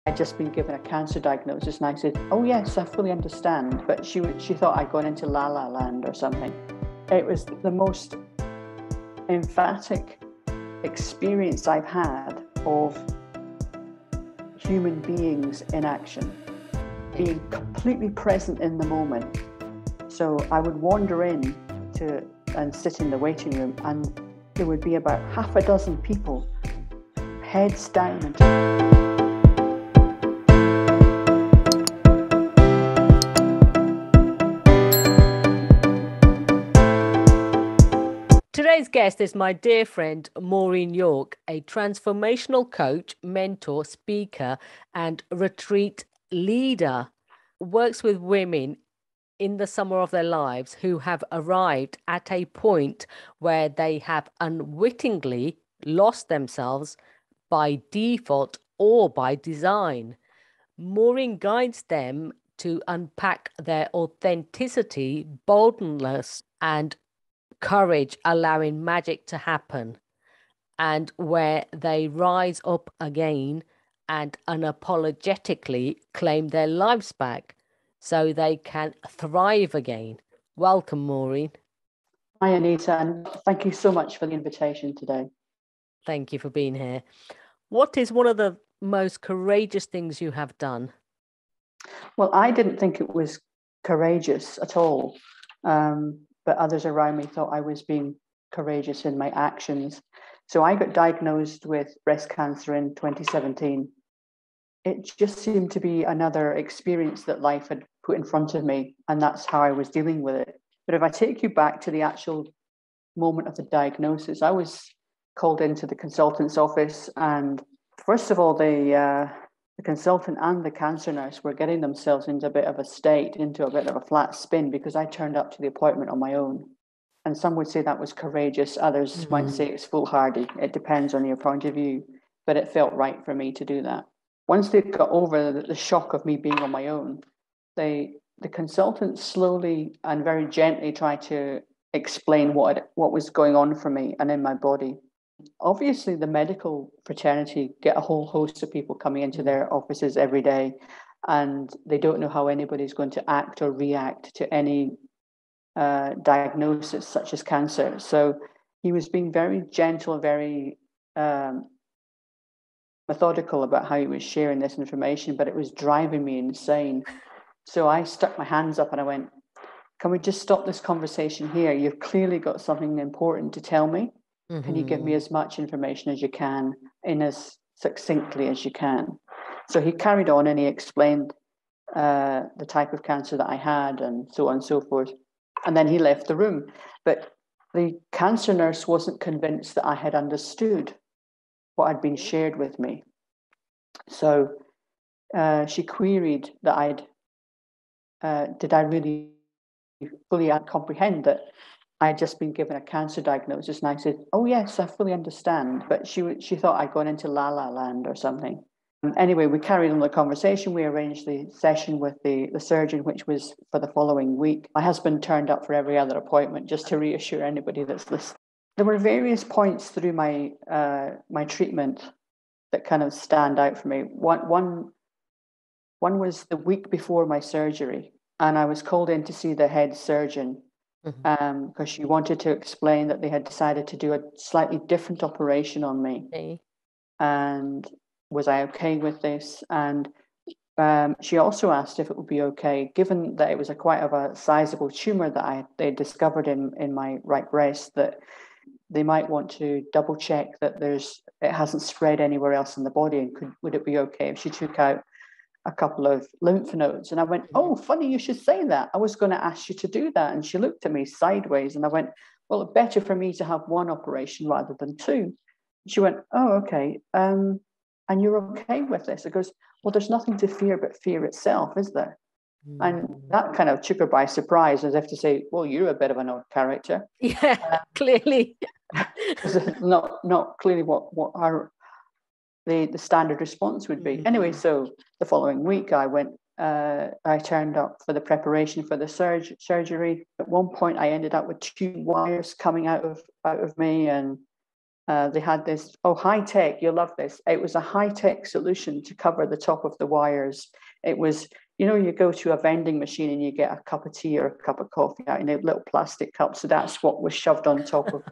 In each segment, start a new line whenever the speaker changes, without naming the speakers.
I'd just been given a cancer diagnosis, and I said, "Oh yes, I fully understand." But she thought I'd gone into la la land or something. It was the most emphatic experience I've had of human beings in action, being completely present in the moment. So I would wander in and sit in the waiting room, and there would be about half a dozen people, heads down.
Today's guest is my dear friend Maureen York, a transformational coach, mentor, speaker, and retreat leader. Works with women in the summer of their lives who have arrived at a point where they have unwittingly lost themselves by default or by design. Maureen guides them to unpack their authenticity, boldness, and courage, allowing magic to happen, and where they rise up again and unapologetically claim their lives back so they can thrive again. Welcome, Maureen.
Hi, Anita, and thank you so much for the invitation today.
Thank you for being here. What is one of the most courageous things you have done?
Well, I didn't think it was courageous at all, but others around me thought I was being courageous in my actions. So I got diagnosed with breast cancer in 2017. It just seemed to be another experience that life had put in front of me, and that's how I was dealing with it. But if I take you back to the actual moment of the diagnosis, I was called into the consultant's office, and first of all, the consultant and the cancer nurse were getting themselves into a bit of a flat spin, because I turned up to the appointment on my own. And some would say that was courageous, others might say it's foolhardy. It depends on your point of view, but it felt right for me to do that. Once they got over the shock of me being on my own, the consultant slowly and very gently tried to explain what was going on for me and in my body. Obviously, the medical fraternity get a whole host of people coming into their offices every day, and they don't know how anybody's going to act or react to any diagnosis such as cancer. So he was being very gentle, very methodical about how he was sharing this information, but it was driving me insane. So I stuck my hands up and I went, "Can we just stop this conversation here? You've clearly got something important to tell me. Can you give me as much information as you can in as succinctly as you can?" So he carried on and he explained the type of cancer that I had and so on and so forth. And then he left the room. But the cancer nurse wasn't convinced that I had understood what had been shared with me. So she queried that did I really fully comprehend that I had just been given a cancer diagnosis? And I said, "Oh yes, I fully understand." But she thought I'd gone into la la land or something. Anyway, we carried on the conversation. We arranged the session with the surgeon, which was for the following week. My husband turned up for every other appointment just to reassure anybody that's listening. There were various points through my treatment that kind of stand out for me. One was the week before my surgery, and I was called in to see the head surgeon because she wanted to explain that they had decided to do a slightly different operation on me.
Okay.
And was I okay with this? And she also asked if it would be okay, given that it was quite a sizable tumor that they discovered in my right breast, that they might want to double check that it hasn't spread anywhere else in the body, and would it be okay if she took out a couple of lymph nodes? And I went, "Oh, funny you should say that. I was going to ask you to do that." And she looked at me sideways, and I went, "Well, it's better for me to have one operation rather than two." She went, "Oh, okay. And you're okay with this?" It goes, "Well, there's nothing to fear but fear itself, is there?" And that kind of took her by surprise, as if to say, "Well, you're a bit of an odd character."
Yeah, clearly.
This is not clearly what the standard response would be. Anyway, so the following week I turned up for the preparation for the surgery. At one point I ended up with 2 wires coming out of me, and They had this, high tech, you'll love this. It was a high tech solution to cover the top of the wires. It was, you go to a vending machine and you get a cup of tea or a cup of coffee out in a little plastic cup. So that's what was shoved on top of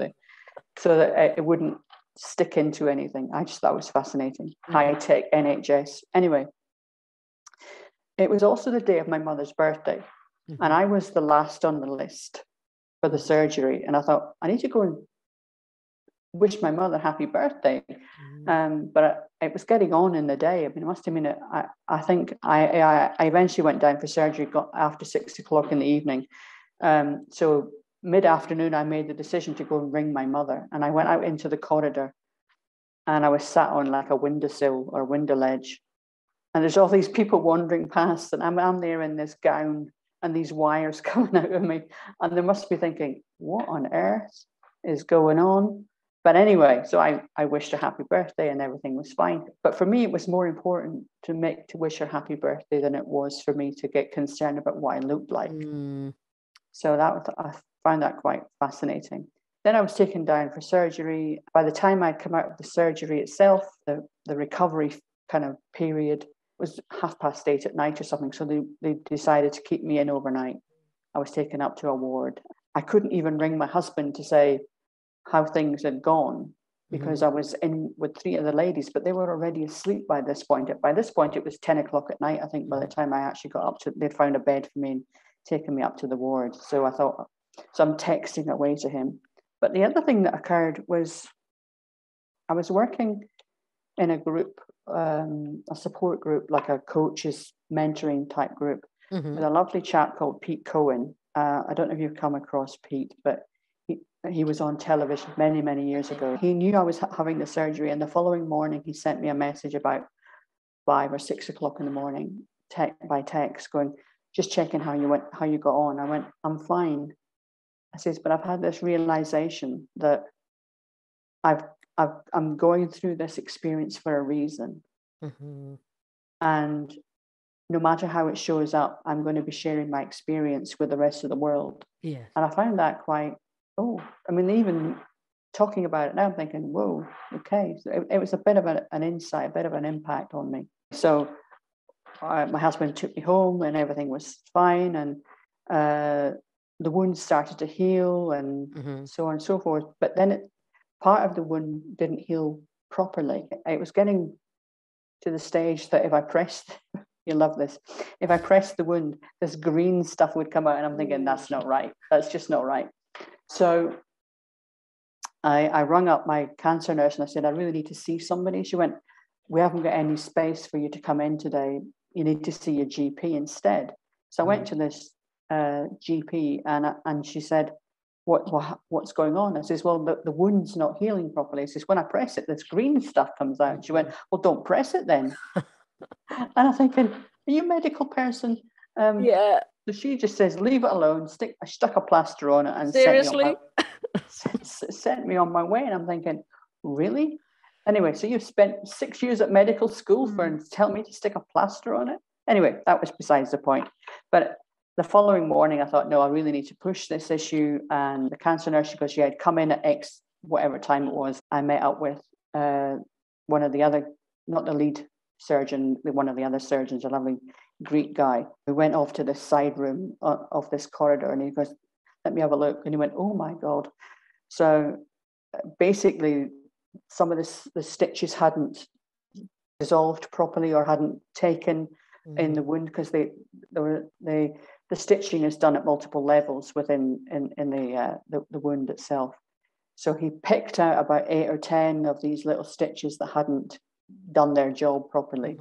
so that it wouldn't stick into anything. I just thought it was fascinating. High tech NHS. Anyway, it was also the day of my mother's birthday. And I was the last on the list for the surgery. And I thought, I need to go and wish my mother happy birthday. But it was getting on in the day. I mean, it must have been, I think I eventually went down for surgery, got after 6 o'clock in the evening. So mid-afternoon, I made the decision to go and ring my mother. And I went out into the corridor and I was sat on like a windowsill or window ledge. And there's all these people wandering past and I'm there in this gown and these wires coming out of me. And they must be thinking, what on earth is going on? But anyway, so I wished her happy birthday and everything was fine. But for me, it was more important to wish her happy birthday than it was for me to get concerned about what I looked like. So I found that quite fascinating. Then I was taken down for surgery. By the time I'd come out of the surgery itself, the recovery kind of period was 8:30 at night or something. So they decided to keep me in overnight. I was taken up to a ward. I couldn't even ring my husband to say how things had gone because I was in with 3 other ladies, but they were already asleep by this point. By this point, it was 10 o'clock at night. I think by the time I actually got up they'd found a bed for me and taken me up to the ward. So I thought, so I'm texting away to him. But the other thing that occurred was I was working in a group, a support group, like a coach's mentoring type group with a lovely chap called Pete Cohen. I don't know if you've come across Pete, but he was on television many, many years ago. He knew I was having the surgery, and the following morning he sent me a message about 5 or 6 o'clock in the morning, by text, going, just checking how you got on. I went, I'm fine. I says, but I've had this realization that I'm going through this experience for a reason. And no matter how it shows up, I'm going to be sharing my experience with the rest of the world.
Yeah.
And I found that quite, even talking about it now, I'm thinking, whoa, okay. So it was a bit of an insight, a bit of an impact on me. So my husband took me home and everything was fine. And the wound started to heal and so on and so forth. But then part of the wound didn't heal properly. It was getting to the stage that if I pressed, you love this, if I pressed the wound, this green stuff would come out. And I'm thinking, that's not right. That's just not right. So I rung up my cancer nurse and I said, I really need to see somebody. She went, we haven't got any space for you to come in today. You need to see your GP instead. So I went to this GP and she said, what's going on? I says, well, the wound's not healing properly. She says, when I press it, this green stuff comes out. She went, well, don't press it then. And I'm thinking, are you a medical person?
Yeah.
So she just says, leave it alone. I stuck a plaster on it and
Seriously?
sent me on my way. And I'm thinking, really? Anyway, so you've spent 6 years at medical school for tell me to stick a plaster on it? Anyway, that was besides the point. But the following morning, I thought, no, I really need to push this issue. And the cancer nurse, because she had come in at X, whatever time it was, I met up with one of the other, not the lead surgeon, one of the other surgeons, a lovely Greek guy. We went off to the side room of this corridor and he goes, let me have a look. And he went, oh my God. So basically, some of the stitches hadn't dissolved properly or hadn't taken in the wound because the stitching is done at multiple levels within the wound itself. So he picked out about 8 or 10 of these little stitches that hadn't done their job properly.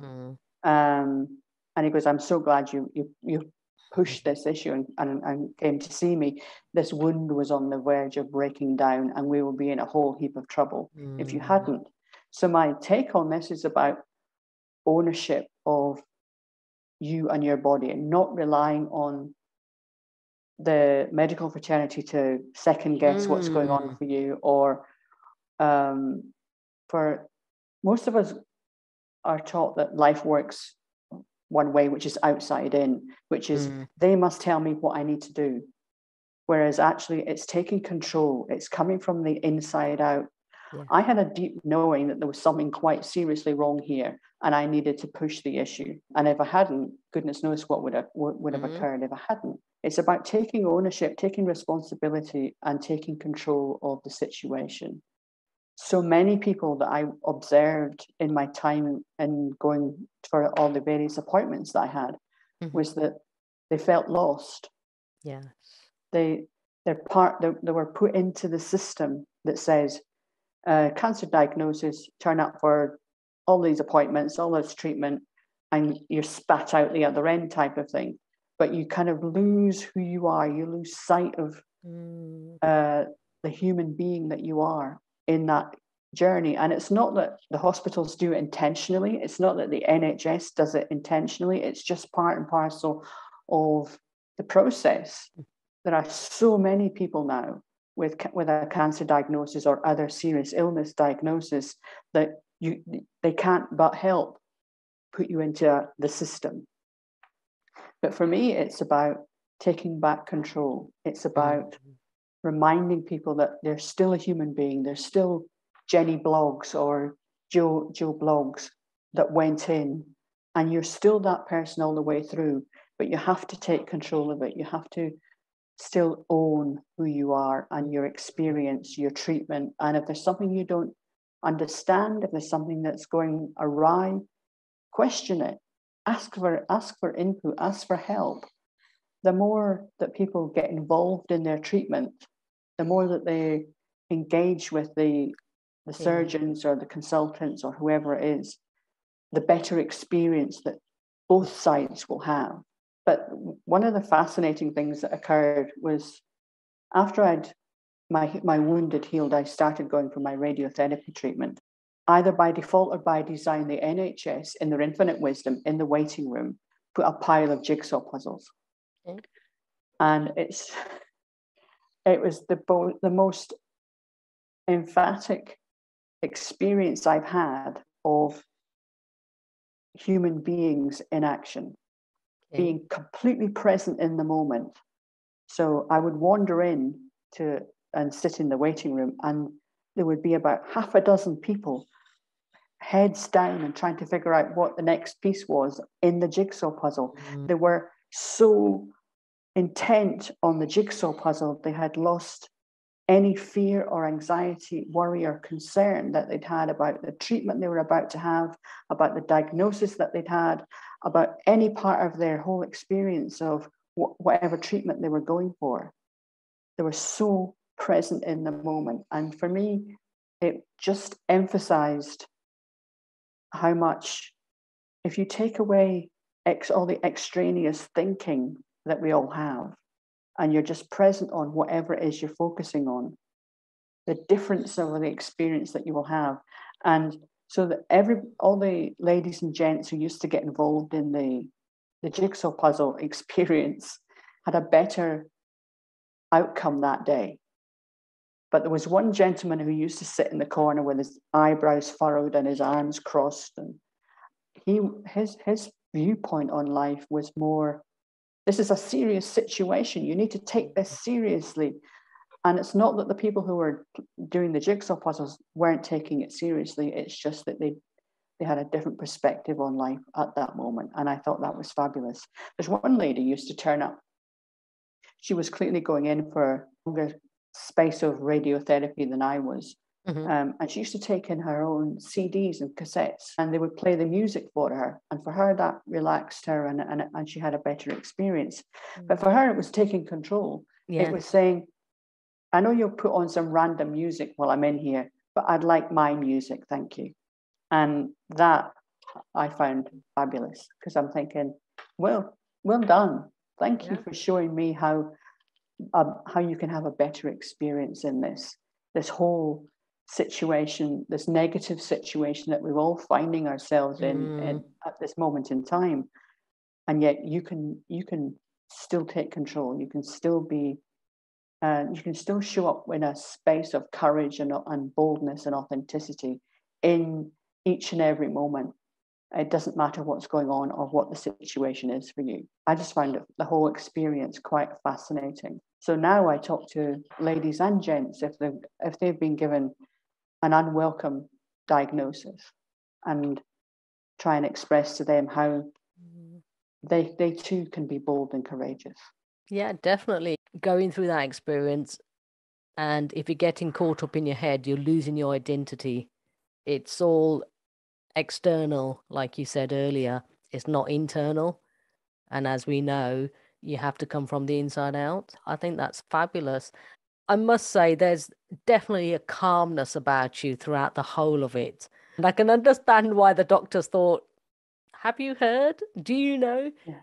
And he goes, I'm so glad you pushed this issue and came to see me. This wound was on the verge of breaking down and we would be in a whole heap of trouble if you hadn't. So my take on this is about ownership of you and your body and not relying on the medical fraternity to second guess what's going on for you, or for most of us are taught that life works one way, which is outside in, which is they must tell me what I need to do. Whereas actually it's taking control. It's coming from the inside out.
Yeah.
I had a deep knowing that there was something quite seriously wrong here, and I needed to push the issue. And if I hadn't, goodness knows what would have occurred if I hadn't. It's about taking ownership, taking responsibility, and taking control of the situation. So many people that I observed in my time and going for all the various appointments that I had was that they felt lost.
Yes.
They were put into the system that says cancer diagnosis, turn up for all these appointments, all this treatment, and you're spat out the other end type of thing. But you kind of lose who you are. You lose sight of the human being that you are in that journey. And it's not that the hospitals do it intentionally. It's not that the NHS does it intentionally. It's just part and parcel of the process. There are so many people now with a cancer diagnosis or other serious illness diagnosis that they can't but help put you into the system. But for me, it's about taking back control. It's about reminding people that they're still a human being. They're still Jenny Blogs or Joe Blogs that went in, and you're still that person all the way through, but you have to take control of it. You have to still own who you are and your experience, your treatment. And if there's something you don't understand, if there's something that's going awry, question it. Ask for input, ask for help. The more that people get involved in their treatment, the more that they engage with the surgeons or the consultants or whoever it is, the better experience that both sides will have. But one of the fascinating things that occurred was after my wound had healed, I started going for my radiotherapy treatment. Either by default or by design, the NHS, in their infinite wisdom, in the waiting room, put a pile of jigsaw puzzles. Okay. And it was the most emphatic experience I've had of human beings in action, being completely present in the moment. So I would wander in and sit in the waiting room, and there would be about half a dozen people heads down and trying to figure out what the next piece was in the jigsaw puzzle. They were so intent on the jigsaw puzzle, they had lost any fear or anxiety, worry or concern that they'd had about the treatment they were about to have, about the diagnosis that they'd had, about any part of their whole experience of whatever treatment they were going for. They were so present in the moment. And for me, it just emphasized how much, if you take away all the extraneous thinking that we all have, and you're just present on whatever it is you're focusing on, the difference of the experience that you will have. And so that all the ladies and gents who used to get involved in the jigsaw puzzle experience had a better outcome that day. But there was one gentleman who used to sit in the corner with his eyebrows furrowed and his arms crossed, and his viewpoint on life was more, this is a serious situation. You need to take this seriously. And it's not that the people who were doing the jigsaw puzzles weren't taking it seriously. It's just that they had a different perspective on life at that moment. And I thought that was fabulous. There's one lady who used to turn up. She was clearly going in for a longer space of radiotherapy than I was. And she used to take in her own CDs and cassettes, and they would play the music for her. And for her, that relaxed her, and she had a better experience. But for her, it was taking control. It was saying, I know you'll put on some random music while I'm in here, but I'd like my music, thank you. And that I found fabulous, because I'm thinking, well done. Thank you for showing me how you can have a better experience in this whole situation, this negative situation that we're all finding ourselves in at this moment in time. And yet you can still take control. You can still be, you can still show up in a space of courage and boldness and authenticity in each and every moment. It doesn't matter what's going on or what the situation is for you. I just found the whole experience quite fascinating. So now I talk to ladies and gents if they've been given an unwelcome diagnosis, and try and express to them how they too can be bold and courageous.
Yeah, definitely. Going through that experience, and if you're getting caught up in your head, you're losing your identity. It's all external, like you said earlier. It's not internal. And as we know, you have to come from the inside out. I think that's fabulous. I must say, there's definitely a calmness about you throughout the whole of it. And I can understand why the doctors thought, have you heard? Do you know?
Yeah.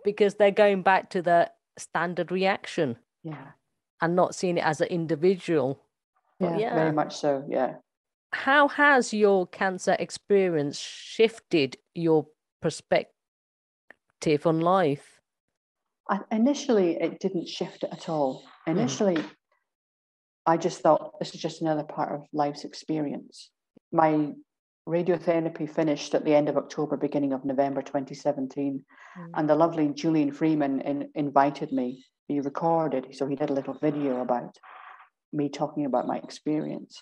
Because they're going back to the standard reaction.
Yeah.
And not seeing it as an individual. But
Yeah, very much so. Yeah.
How has your cancer experience shifted your perspective on life?
Initially, it didn't shift it at all. Initially, I just thought this is just another part of life's experience. My radiotherapy finished at the end of October, beginning of November 2017. And the lovely Julian Freeman invited me. He recorded, so he did a little video about me talking about my experience.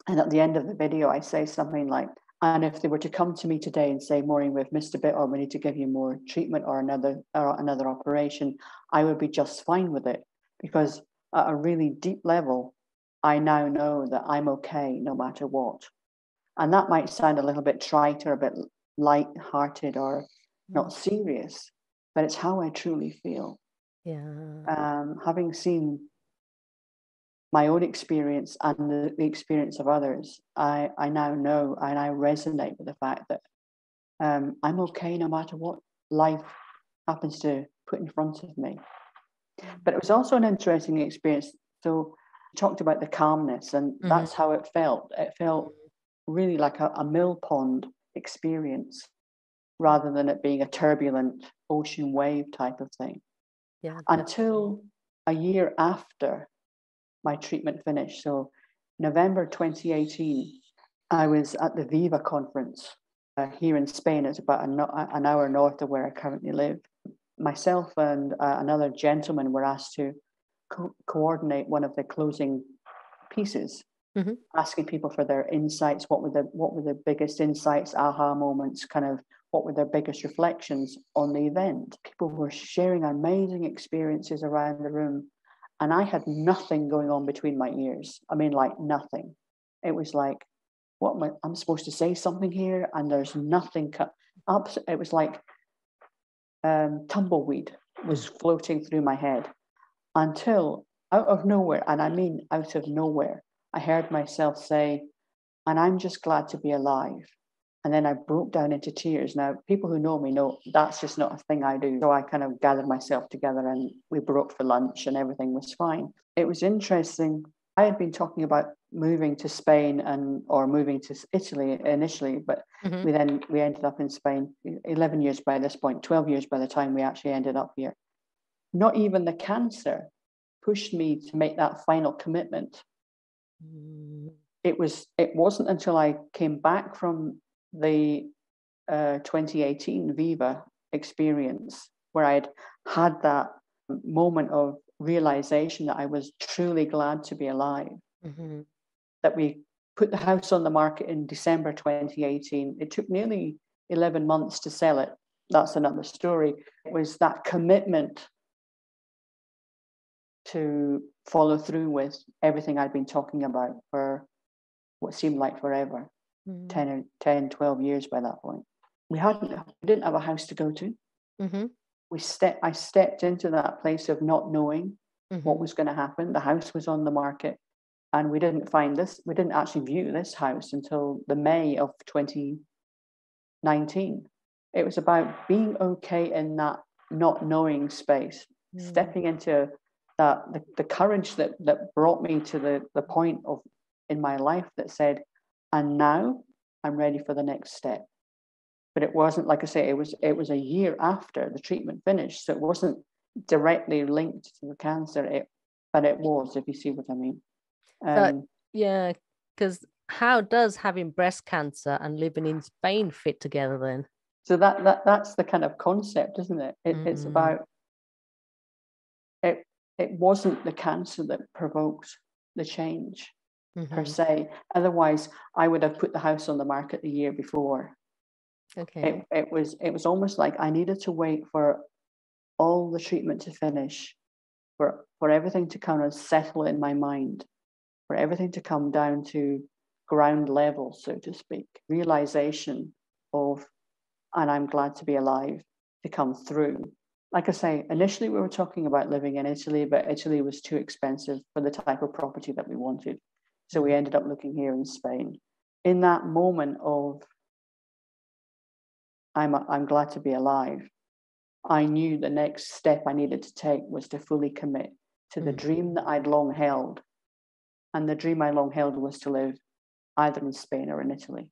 And at the end of the video, I say something like, and if they were to come to me today and say, Maureen, we've missed a bit, or we need to give you more treatment or another operation, I would be just fine with it, because at a really deep level, I now know that I'm okay no matter what. And that might sound a little bit trite or a bit light-hearted or not serious, but it's how I truly feel.
Yeah.
Having seen my own experience and the experience of others, I now know and I resonate with the fact that I'm okay no matter what life happens to put in front of me. But it was also an interesting experience. So I talked about the calmness, and that's how it felt. It felt really like a mill pond experience rather than it being a turbulent ocean wave type of thing.
Yeah.
Until a year after my treatment finished. So November 2018, I was at the Viva conference here in Spain. It's about an hour north of where I currently live. Myself and another gentleman were asked to coordinate one of the closing pieces, asking people for their insights. What were the biggest insights, aha moments, kind of what were their biggest reflections on the event? People were sharing amazing experiences around the room. And I had nothing going on between my ears. I mean, like nothing. It was like, what I'm supposed to say something here, and there's nothing cut up. It was like tumbleweed was floating through my head until out of nowhere, and I mean out of nowhere, I heard myself say, and I'm just glad to be alive. And then I broke down into tears. Now, people who know me know that's just not a thing I do. So I kind of gathered myself together and we broke for lunch and everything was fine. It was interesting. I had been talking about moving to Spain or moving to Italy initially, but we ended up in Spain 11 years by this point, 12 years by the time we actually ended up here. Not even the cancer pushed me to make that final commitment. It wasn't until I came back from the 2018 Viva experience where I'd had that moment of realization that I was truly glad to be alive, that we put the house on the market in December 2018. It took nearly 11 months to sell it. That's another story. It was that commitment to follow through with everything I'd been talking about for what seemed like forever, 10, 12 years by that point. We didn't have a house to go to. I stepped into that place of not knowing what was going to happen. The house was on the market and we didn't actually view this house until the May of 2019. It was about being okay in that not knowing space, stepping into that, the courage that brought me to the point in my life that said, and now I'm ready for the next step. But it wasn't, like I say, it was a year after the treatment finished. So it wasn't directly linked to the cancer, but it was, if you see what I mean.
Yeah, because how does having breast cancer and living in Spain fit together then?
So that's the kind of concept, isn't it? It's about, it wasn't the cancer that provoked the change. per se. Otherwise, I would have put the house on the market the year before.
Okay.
It was almost like I needed to wait for all the treatment to finish, for everything to kind of settle in my mind, for everything to come down to ground level, so to speak, realization of, and I'm glad to be alive, to come through. Like I say, initially we were talking about living in Italy, but Italy was too expensive for the type of property that we wanted. So we ended up looking here in Spain. In that moment of, I'm glad to be alive, I knew the next step I needed to take was to fully commit to the dream that I'd long held. And the dream I long held was to live either in Spain or in Italy.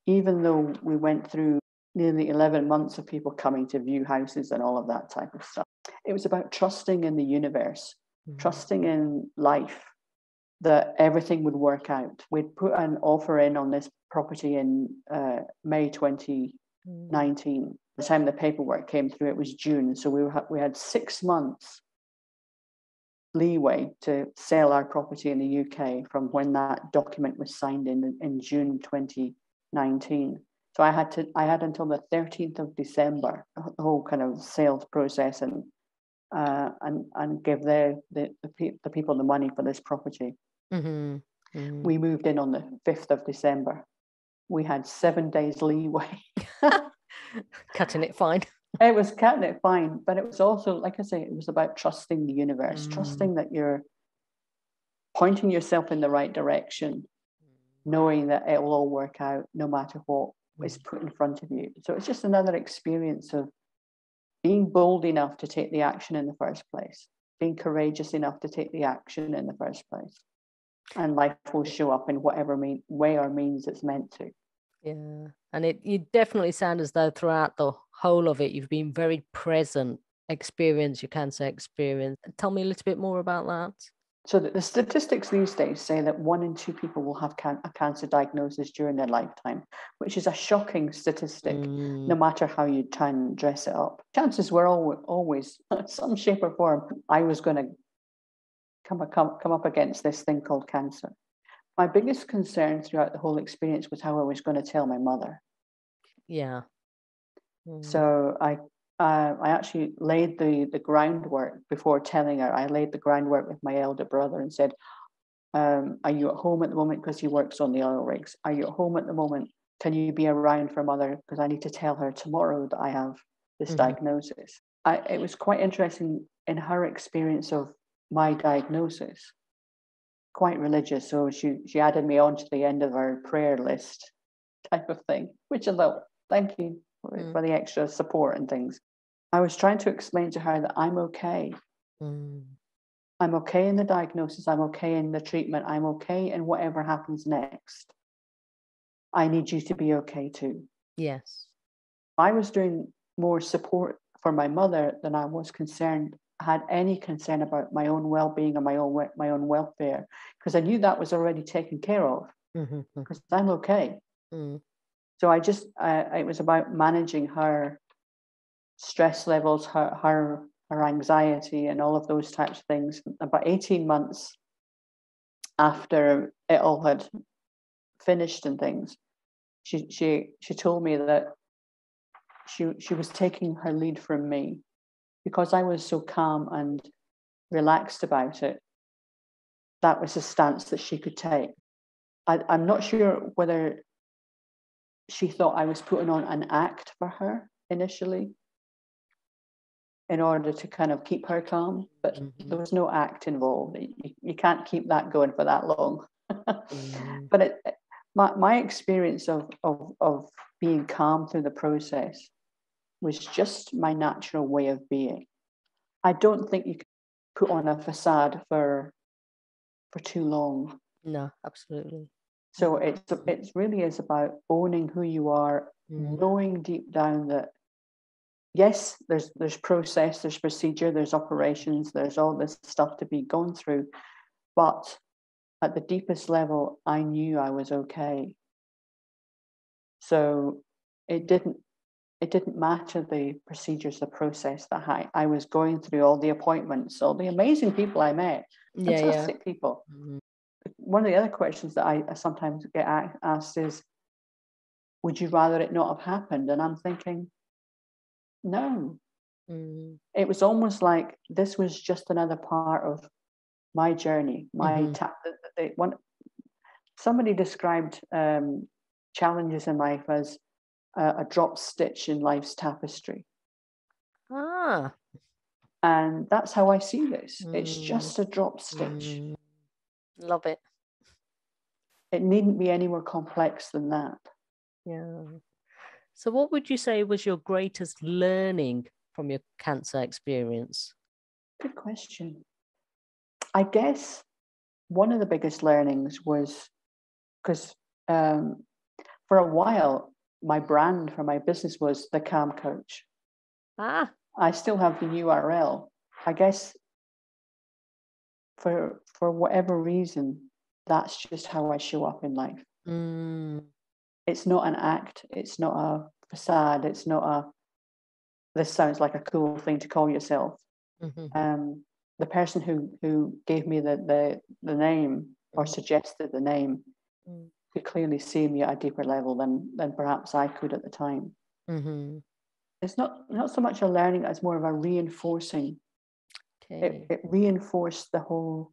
Even though we went through nearly 11 months of people coming to view houses and all of that type of stuff, it was about trusting in the universe, trusting in life, that everything would work out. We'd put an offer in on this property in May 2019. The time the paperwork came through, it was June. So we had 6 months leeway to sell our property in the UK from when that document was signed in June 2019. So I had until the 13th of December, the whole kind of sales process, and give the people the money for this property. We moved in on the 5th of December. We had 7 days leeway.
Cutting it fine.
It was cutting it fine, but it was also, like I say, it was about trusting the universe, trusting that you're pointing yourself in the right direction, knowing that it will all work out no matter what is put in front of you. So it's just another experience of being bold enough to take the action in the first place, being courageous enough to take the action in the first place. And life will show up in whatever way or means it's meant to.
Yeah. And you definitely sound as though throughout the whole of it, you've been very present, experience. Tell me a little bit more about that.
So the statistics these days say that 1 in 2 people will have a cancer diagnosis during their lifetime, which is a shocking statistic, no matter how you try and dress it up. Chances were always, some shape or form, I was going to come up against this thing called cancer. My biggest concern throughout the whole experience was how I was going to tell my mother.
Yeah.
So I actually laid the groundwork before telling her. I laid the groundwork with my elder brother and said, are you at home at the moment? Because he works on the oil rigs. Are you at home at the moment? Can you be around for mother? Because I need to tell her tomorrow that I have this diagnosis. It was quite interesting in her experience of my diagnosis. Quite religious, so she added me on to the end of her prayer list type of thing, which I thought, thank you for the extra support and things. I was trying to explain to her that I'm okay. I'm okay in the diagnosis, I'm okay in the treatment, I'm okay in whatever happens next. I need you to be okay too.
Yes.
I was doing more support for my mother than I was had any concern about my own well-being or my own welfare, because I knew that was already taken care of, because I'm okay. So it was about managing her stress levels, her anxiety, and all of those types of things. About 18 months after it all had finished and things, she told me that she was taking her lead from me. Because I was so calm and relaxed about it, that was a stance that she could take. I'm not sure whether she thought I was putting on an act for her initially in order to kind of keep her calm, but there was no act involved. You can't keep that going for that long. But my experience of being calm through the process was just my natural way of being. I don't think you can put on a facade for too long.
No, absolutely.
So it really is about owning who you are, knowing deep down that yes, there's process, there's procedure, there's operations, there's all this stuff to be gone through, but at the deepest level, I knew I was okay. So it didn't matter the procedures, the process that I was going through, all the appointments, all the amazing people I met, fantastic people. one of the other questions that I sometimes get asked is, would you rather it not have happened? And I'm thinking, no. It was almost like this was just another part of my journey. Somebody described challenges in life as a drop stitch in life's tapestry. And that's how I see this. It's just a drop stitch.
Love it.
It needn't be any more complex than that.
Yeah. So what would you say was your greatest learning from your cancer experience?
Good question. I guess one of the biggest learnings was because for a while, my brand for my business was the Calm Coach. I still have the URL. I guess for whatever reason, that's just how I show up in life. It's not an act. It's not a facade. It's not this sounds like a cool thing to call yourself. The person who gave me the name or suggested the name could clearly see me at a deeper level than perhaps I could at the time. It's not so much a learning as more of a reinforcing. It reinforced the whole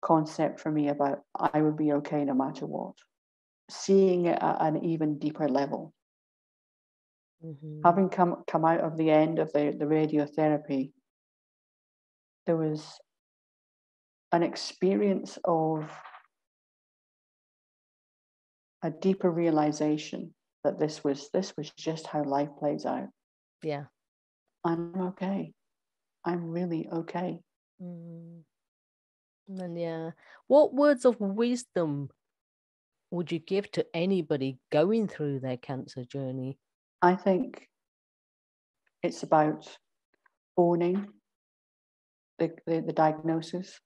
concept for me about I would be okay no matter what. Seeing it at an even deeper level. Having come out of the end of the radiotherapy, there was an experience of a deeper realization that this was just how life plays out.
Yeah.
I'm okay. I'm really okay.
And what words of wisdom would you give to anybody going through their cancer journey?
I think it's about owning the diagnosis.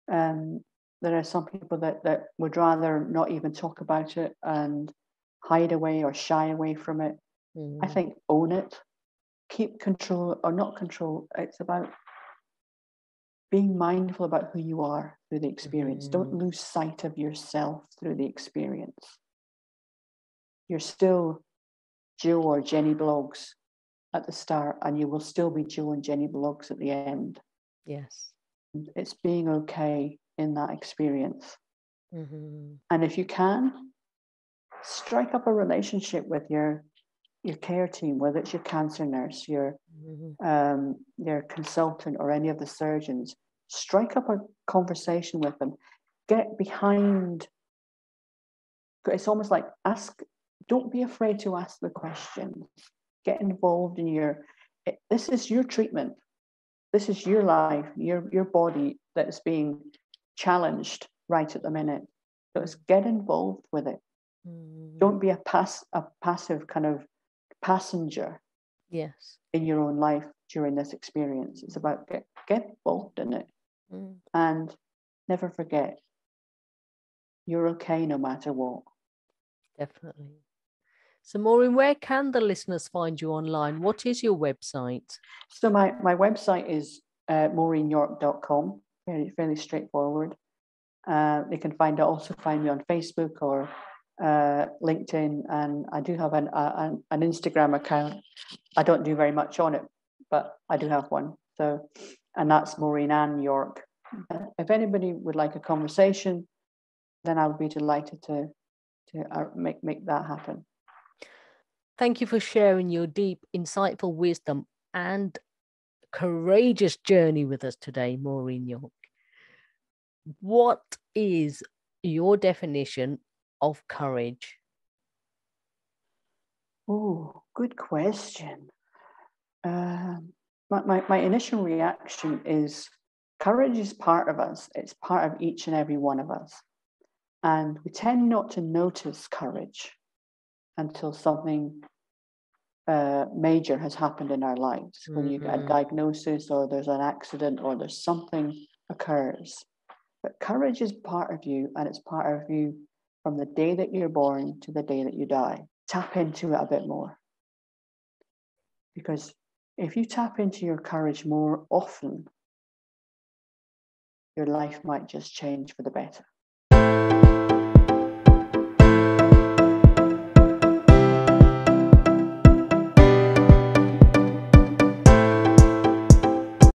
There are some people that would rather not even talk about it and hide away or shy away from it. I think own it, keep control or not control. It's about being mindful about who you are through the experience. Don't lose sight of yourself through the experience. You're still Joe or Jenny Blogs at the start, and you will still be Joe and Jenny Blogs at the end.
Yes.
It's being okay in that experience. And if you can, strike up a relationship with your care team, whether it's your cancer nurse, your consultant, or any of the surgeons. Strike up a conversation with them. Get behind. It's almost like don't be afraid to ask the questions. Get involved in this is your treatment. This is your life, your body that's being challenged right at the minute. So it's get involved with it. Don't be a passive kind of passenger in your own life during this experience. It's about get involved in it. And never forget, you're okay no matter what.
Definitely. So Maureen, where can the listeners find you online? What is your website?
So my website is maureenyork.com, fairly straightforward. They can also find me on Facebook or LinkedIn, and I do have an Instagram account. I don't do very much on it, but I do have one. So, and that's Maureen Ann York. If anybody would like a conversation, then I would be delighted to make that happen.
Thank you for sharing your deep, insightful wisdom and courageous journey with us today, Maureen York. What is your definition of courage?
Oh, good question. My initial reaction is courage is part of us. It's part of each and every one of us. And we tend not to notice courage until something major has happened in our lives. When you get a diagnosis or there's an accident or there's something occurs. But courage is part of you, and it's part of you from the day that you're born to the day that you die. Tap into it a bit more. Because if you tap into your courage more often, your life might just change for the better.